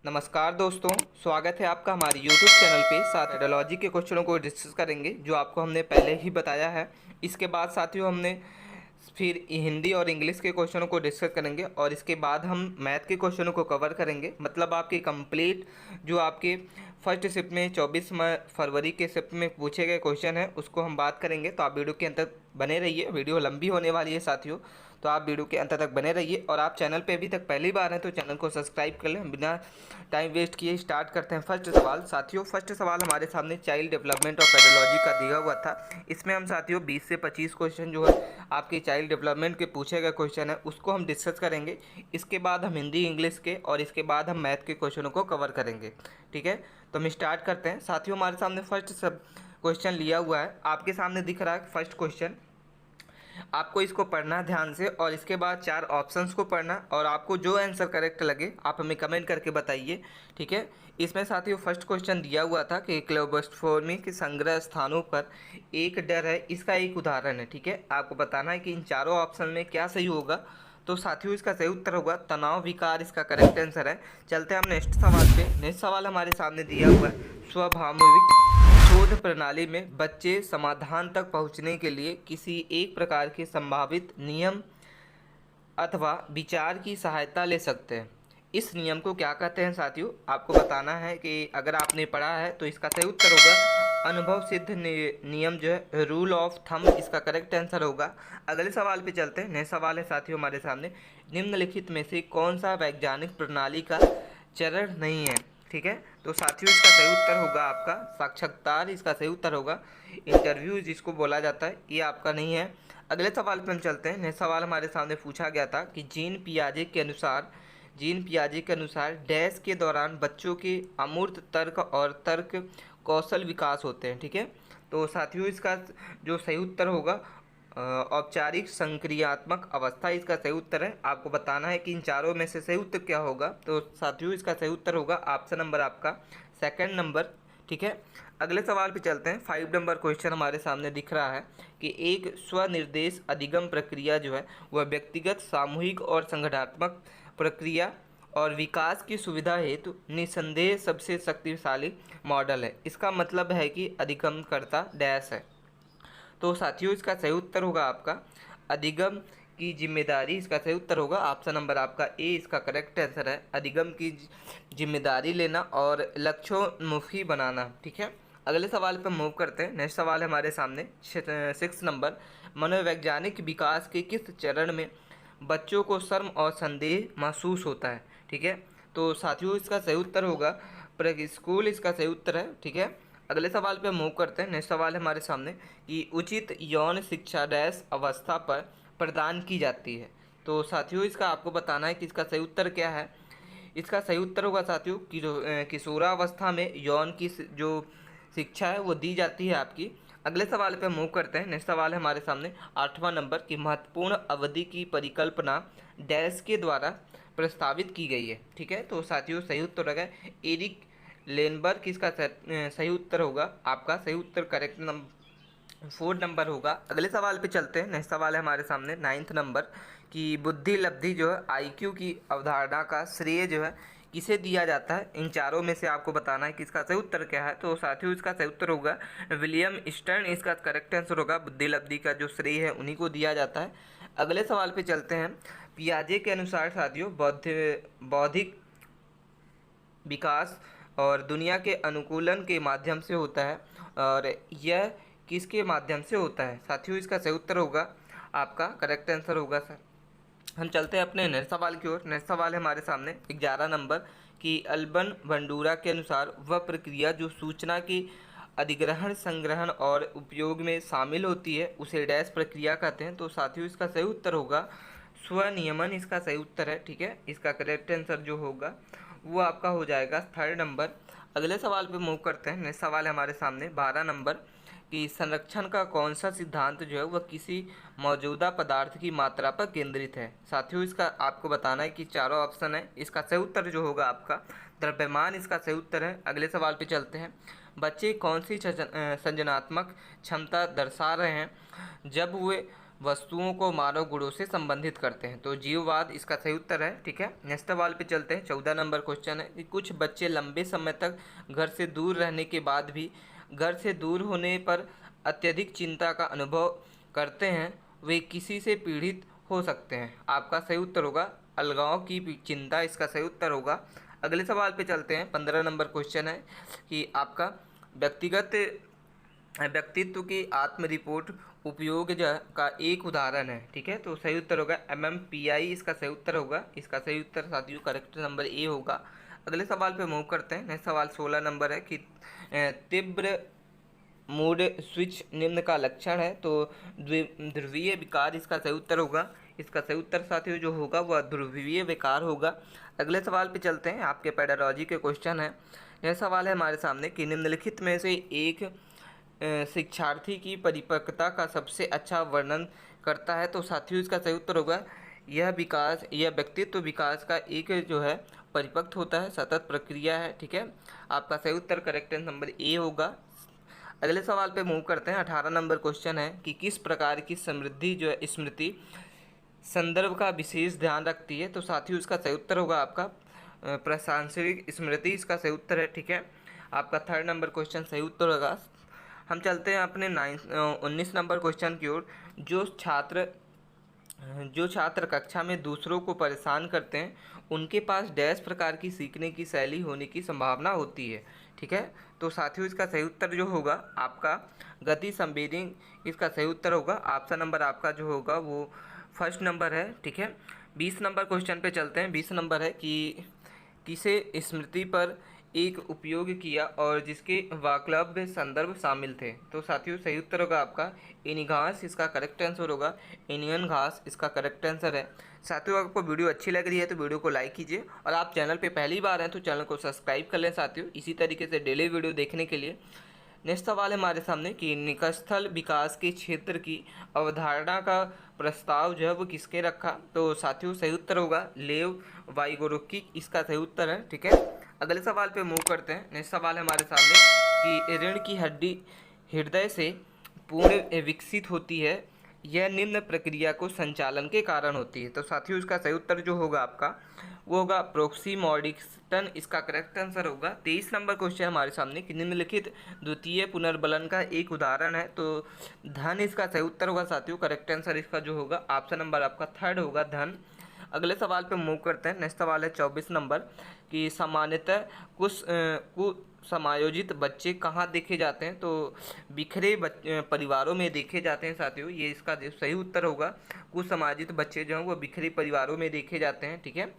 नमस्कार दोस्तों, स्वागत है आपका हमारे YouTube चैनल पे। साथ हाइड्रोलॉजी के क्वेश्चनों को डिस्कस करेंगे जो आपको हमने पहले ही बताया है। इसके बाद साथियों हमने फिर हिंदी और इंग्लिश के क्वेश्चनों को डिस्कस करेंगे और इसके बाद हम मैथ के क्वेश्चनों को कवर करेंगे। मतलब आपके कंप्लीट जो आपके फर्स्ट शिफ्ट में 24 फरवरी के शिफ्ट में पूछे गए क्वेश्चन हैं उसको हम बात करेंगे। तो आप वीडियो के अंत तक बने रहिए, वीडियो लंबी होने वाली है साथियों, तो आप वीडियो के अंत तक बने रहिए। और आप चैनल पे अभी तक पहली बार हैं तो चैनल को सब्सक्राइब कर लें। बिना टाइम वेस्ट किए स्टार्ट करते हैं फर्स्ट सवाल। साथियों फर्स्ट सवाल हमारे सामने चाइल्ड डेवलपमेंट ऑफ पेडोलॉजी का दिया हुआ था। इसमें हम साथियों 20 से 25 क्वेश्चन जो है आपके चाइल्ड डेवलपमेंट के पूछे गए क्वेश्चन है उसको हम डिस्कस करेंगे। इसके बाद हम हिंदी इंग्लिश के और इसके बाद हम मैथ के क्वेश्चनों को कवर करेंगे। ठीक है, तो हम स्टार्ट करते हैं। साथियों हमारे सामने फर्स्ट सब क्वेश्चन लिया हुआ है, आपके सामने दिख रहा है फर्स्ट क्वेश्चन। आपको इसको पढ़ना ध्यान से और इसके बाद 4 ऑप्शंस को पढ़ना और आपको जो आंसर करेक्ट लगे आप हमें कमेंट करके बताइए। ठीक है, इसमें साथियों फर्स्ट क्वेश्चन दिया हुआ था कि क्लोबोस्फोर्मी के संग्रह स्थानों पर एक डर है, इसका एक उदाहरण है। ठीक है, आपको बताना है कि इन चारों ऑप्शन में क्या सही होगा। तो साथियों इसका सही उत्तर होगा तनाव विकार, इसका करेक्ट आंसर है। चलते हैं हम नेक्स्ट सवाल पे। नेक्स्ट सवाल हमारे सामने दिया हुआ है स्वाभाविक शोध प्रणाली में बच्चे समाधान तक पहुंचने के लिए किसी एक प्रकार के संभावित नियम अथवा विचार की सहायता ले सकते हैं। इस नियम को क्या कहते हैं साथियों, आपको बताना है कि अगर आपने पढ़ा है तो इसका सही उत्तर होगा अनुभव सिद्ध नियम जो है रूल ऑफ थंब, इसका करेक्ट आंसर होगा। अगले सवाल पे चलते हैं। नेक्स्ट सवाल है साथियों हमारे सामने, निम्नलिखित में से कौन सा वैज्ञानिक प्रणाली का चरण नहीं है। ठीक है, तो साथियों इसका सही उत्तर होगा आपका साक्षात्कार, इसका सही उत्तर होगा इंटरव्यू जिसको बोला जाता है, ये आपका नहीं है। अगले सवाल पर हम चलते हैं। नेक्स्ट सवाल हमारे सामने पूछा गया था कि जीन पियाजे के अनुसार डैश के दौरान बच्चों के अमूर्त तर्क और तर्क कौशल विकास होते हैं। ठीक है, तो साथियों इसका जो सही उत्तर होगा औपचारिक संक्रियात्मक अवस्था, इसका सही उत्तर है। आपको बताना है कि इन चारों में से सही उत्तर क्या होगा। तो साथियों इसका सही उत्तर होगा ऑप्शन नंबर आपका सेकंड नंबर। ठीक है, अगले सवाल पे चलते हैं। 5 नंबर क्वेश्चन हमारे सामने दिख रहा है कि एक स्वनिर्देश अधिगम प्रक्रिया जो है वह व्यक्तिगत, सामूहिक और संगठनात्मक प्रक्रिया और विकास की सुविधा हेतु निसंदेह सबसे शक्तिशाली मॉडल है। इसका मतलब है कि अधिगमकर्ता डैश है। तो साथियों इसका सही उत्तर होगा आपका अधिगम की जिम्मेदारी, इसका सही उत्तर होगा ऑप्शन नंबर आपका ए, इसका करेक्ट आंसर है अधिगम की जिम्मेदारी लेना और लक्ष्योन्मुखी बनाना। ठीक है, अगले सवाल पर मूव करते हैं। नेक्स्ट सवाल है हमारे सामने 6 नंबर, मनोवैज्ञानिक विकास के किस चरण में बच्चों को शर्म और संदेह महसूस होता है। ठीक है, तो साथियों इसका सही उत्तर होगा प्री स्कूल, इसका सही उत्तर है। ठीक है, अगले सवाल पे मूव करते हैं। नेक्स्ट सवाल है हमारे सामने कि उचित यौन शिक्षा डैश अवस्था पर प्रदान की जाती है। तो साथियों इसका आपको बताना है कि इसका सही उत्तर क्या है। इसका सही उत्तर होगा साथियों किशोरावस्था में यौन की जो शिक्षा है वो दी जाती है आपकी। अगले सवाल पे मूव करते हैं। नेक्स्ट सवाल है हमारे सामने 8वां नंबर की महत्वपूर्ण अवधि की परिकल्पना डैश के द्वारा प्रस्तावित की गई है। ठीक है, तो साथियों सही उत्तर होगा एरिक लेनबर्ग, किसका सही उत्तर होगा आपका सही उत्तर करेक्ट नंबर 4 नंबर होगा। अगले सवाल पे चलते हैं। नेक्स्ट सवाल है हमारे सामने 9th नंबर की बुद्धि लब्धि जो है आईक्यू की अवधारणा का श्रेय जो है किसे दिया जाता है। इन चारों में से आपको बताना है कि इसका सही उत्तर क्या है। तो साथियों इसका सही उत्तर होगा विलियम स्टर्न, इसका करेक्ट आंसर होगा बुद्धि लब्धि का जो श्रेय है उन्हीं को दिया जाता है। अगले सवाल पे चलते हैं। पियाजे के अनुसार साथियों बौद्धिक विकास और दुनिया के अनुकूलन के माध्यम से होता है और यह किसके माध्यम से होता है। साथियों इसका सही उत्तर होगा आपका करेक्ट आंसर होगा सर। हम चलते हैं अपने नेक्स्ट सवाल की ओर। नेक्स्ट सवाल है हमारे सामने 11 नंबर की अल्बन बंडूरा के अनुसार वह प्रक्रिया जो सूचना की अधिग्रहण, संग्रहण और उपयोग में शामिल होती है उसे डैश प्रक्रिया कहते हैं। तो साथियों इसका सही उत्तर होगा स्वनियमन, इसका सही उत्तर है। ठीक है, इसका करेक्ट आंसर जो होगा वो आपका हो जाएगा 3rd नंबर। अगले सवाल पे मूव करते हैं। नेक्स्ट सवाल है हमारे सामने 12 नंबर कि संरक्षण का कौन सा सिद्धांत जो है वह किसी मौजूदा पदार्थ की मात्रा पर केंद्रित है। साथियों इसका आपको बताना है कि चारों ऑप्शन है, इसका सही उत्तर जो होगा आपका द्रव्यमान, इसका सही उत्तर है। अगले सवाल पे चलते हैं। बच्चे कौन सी सृजनात्मक क्षमता दर्शा रहे हैं जब वे वस्तुओं को मानव गुणों से संबंधित करते हैं। तो जीववाद इसका सही उत्तर है। ठीक है, नेक्स्ट सवाल पे चलते हैं। 14 नंबर क्वेश्चन है कि कुछ बच्चे लंबे समय तक घर से दूर रहने के बाद भी घर से दूर होने पर अत्यधिक चिंता का अनुभव करते हैं, वे किसी से पीड़ित हो सकते हैं। आपका सही उत्तर होगा अलगाव की चिंता, इसका सही उत्तर होगा। अगले सवाल पे चलते हैं। 15 नंबर क्वेश्चन है कि आपका व्यक्तित्व की आत्म रिपोर्ट उपयोग का एक उदाहरण है। ठीक है, तो सही उत्तर होगा MMPI, इसका सही उत्तर होगा। इसका सही उत्तर साथियों करेक्ट नंबर ए होगा। अगले सवाल पे मूव करते हैं। नेक्स्ट सवाल 16 नंबर है कि तीव्र मूड स्विच निम्न का लक्षण है। तो ध्रुवीय विकार इसका सही उत्तर होगा। इसका सही उत्तर साथियों जो होगा वह ध्रुवीय विकार होगा। अगले सवाल पे चलते हैं। आपके पेडागॉजी के क्वेश्चन है। यह सवाल है हमारे सामने कि निम्नलिखित में से एक शिक्षार्थी की परिपक्वता का सबसे अच्छा वर्णन करता है। तो साथियों इसका सही उत्तर होगा यह व्यक्तित्व विकास का एक जो है परिपक्व होता है, सतत प्रक्रिया है। ठीक है, आपका सही उत्तर करेक्ट नंबर ए होगा। अगले सवाल पे मूव करते हैं। 18 नंबर क्वेश्चन है कि किस प्रकार की समृद्धि जो है स्मृति संदर्भ का विशेष ध्यान रखती है। तो साथियों इसका सही उत्तर होगा आपका प्रासंगिक स्मृति, इसका सही उत्तर है। ठीक है, आपका 3rd नंबर क्वेश्चन सही उत्तर होगा। हम चलते हैं अपने 19 नंबर क्वेश्चन की ओर। जो छात्र कक्षा में दूसरों को परेशान करते हैं उनके पास डैश प्रकार की सीखने की शैली होने की संभावना होती है। ठीक है, तो साथियों इसका सही उत्तर जो होगा आपका गति संवेदी, इसका सही उत्तर होगा। ऑप्शन नंबर आपका जो होगा वो 1st नंबर है। ठीक है, 20 नंबर क्वेश्चन पे चलते हैं। 20 नंबर है कि किसे स्मृति पर एक उपयोग किया और जिसके वाक्लव्य संदर्भ शामिल थे। तो साथियों सही उत्तर होगा आपका इनिघास, इसका करेक्ट आंसर होगा इनियन घास, इसका करेक्ट आंसर है। साथियों आपको वीडियो अच्छी लग रही है तो वीडियो को लाइक कीजिए और आप चैनल पे पहली बार हैं तो चैनल को सब्सक्राइब कर लें साथियों, इसी तरीके से डेली वीडियो देखने के लिए। नेक्स्ट सवाल है हमारे सामने कि निकटस्थल विकास के क्षेत्र की अवधारणा का प्रस्ताव जो है वो किसके रखा। तो साथियों सही उत्तर होगा लेव वाइगोरोकी, इसका सही उत्तर है। ठीक है, अगले सवाल पे मूव करते हैं। नेक्स्ट सवाल है हमारे सामने कि रीढ़ की हड्डी हृदय से पूर्ण विकसित होती है, यह निम्न प्रक्रिया को संचालन के कारण होती है। तो साथियों इसका सही उत्तर जो होगा आपका वो होगा प्रोक्सीमोडिक्सन, इसका करेक्ट आंसर होगा। 23 नंबर क्वेश्चन हमारे सामने कि निम्नलिखित द्वितीय पुनर्बलन का एक उदाहरण है। तो धन इसका सही उत्तर होगा साथियों, करेक्ट आंसर इसका जो होगा ऑप्शन नंबर आपका 3rd होगा धन। अगले सवाल पे मूव करते हैं। नेक्स्ट सवाल है 24 नंबर कि सामान्यतः कुछ समायोजित बच्चे कहाँ देखे जाते हैं। तो बिखरे परिवारों में देखे जाते हैं साथियों, ये इसका सही उत्तर होगा। कुछ समायोजित बच्चे जो हैं वो बिखरे परिवारों में देखे जाते हैं। ठीक है,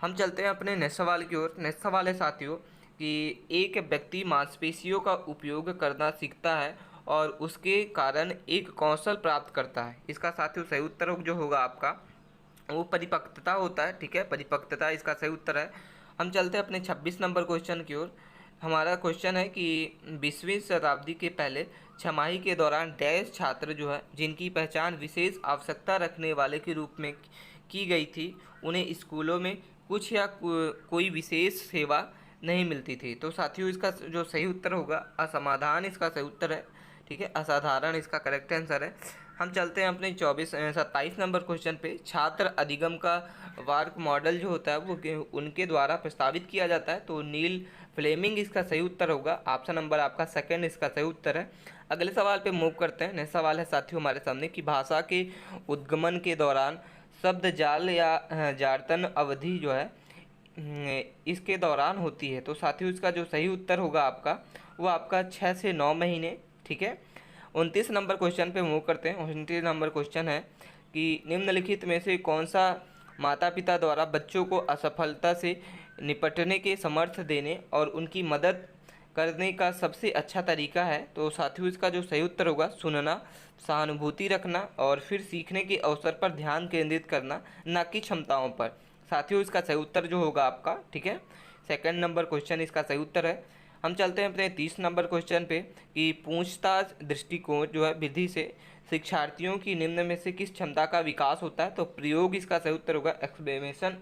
हम चलते हैं अपने नेक्स्ट सवाल की ओर। नेक्स्ट सवाल है साथियों कि एक व्यक्ति मांसपेशियों का उपयोग करना सीखता है और उसके कारण एक कौशल प्राप्त करता है। इसका साथियों सही उत्तर जो होगा आपका वो परिपक्वता होता है। ठीक है, परिपक्वता इसका सही उत्तर है। हम चलते हैं अपने 26 नंबर क्वेश्चन की ओर। हमारा क्वेश्चन है कि 20वीं शताब्दी के पहले छमाही के दौरान डैश छात्र जो है जिनकी पहचान विशेष आवश्यकता रखने वाले के रूप में की गई थी, उन्हें स्कूलों में कुछ या कोई विशेष सेवा नहीं मिलती थी। तो साथियों इसका जो सही उत्तर होगा असमाधान, इसका सही उत्तर है। ठीक है, असाधारण इसका करेक्ट आंसर है। हम चलते हैं अपने 27 नंबर क्वेश्चन पे। छात्र अधिगम का वर्क मॉडल जो होता है वो उनके द्वारा प्रस्तावित किया जाता है। तो नील फ्लेमिंग इसका सही उत्तर होगा, ऑप्शन नंबर आपका 2nd इसका सही उत्तर है। अगले सवाल पे मूव करते हैं। नेक्स्ट सवाल है साथियों हमारे सामने कि भाषा के उद्गमन के दौरान शब्द जाल या जारतन अवधि जो है इसके दौरान होती है। तो साथियों इसका जो सही उत्तर होगा आपका वो आपका 6 से 9 महीने। ठीक है, 29 नंबर क्वेश्चन पे मूव करते हैं। 29 नंबर क्वेश्चन है कि निम्नलिखित में से कौन सा माता पिता द्वारा बच्चों को असफलता से निपटने के समर्थ देने और उनकी मदद करने का सबसे अच्छा तरीका है। तो साथियों इसका जो सही उत्तर होगा सुनना, सहानुभूति रखना और फिर सीखने के अवसर पर ध्यान केंद्रित करना, न कि क्षमताओं पर। साथियों इसका सही उत्तर जो होगा आपका, ठीक है, 2nd नंबर क्वेश्चन इसका सही उत्तर है। हम चलते हैं अपने 30 नंबर क्वेश्चन पे कि पूछताछ दृष्टिकोण जो है विधि से शिक्षार्थियों की निम्न में से किस क्षमता का विकास होता है। तो प्रयोग इसका सही उत्तर होगा एक्सप्लेनेशन।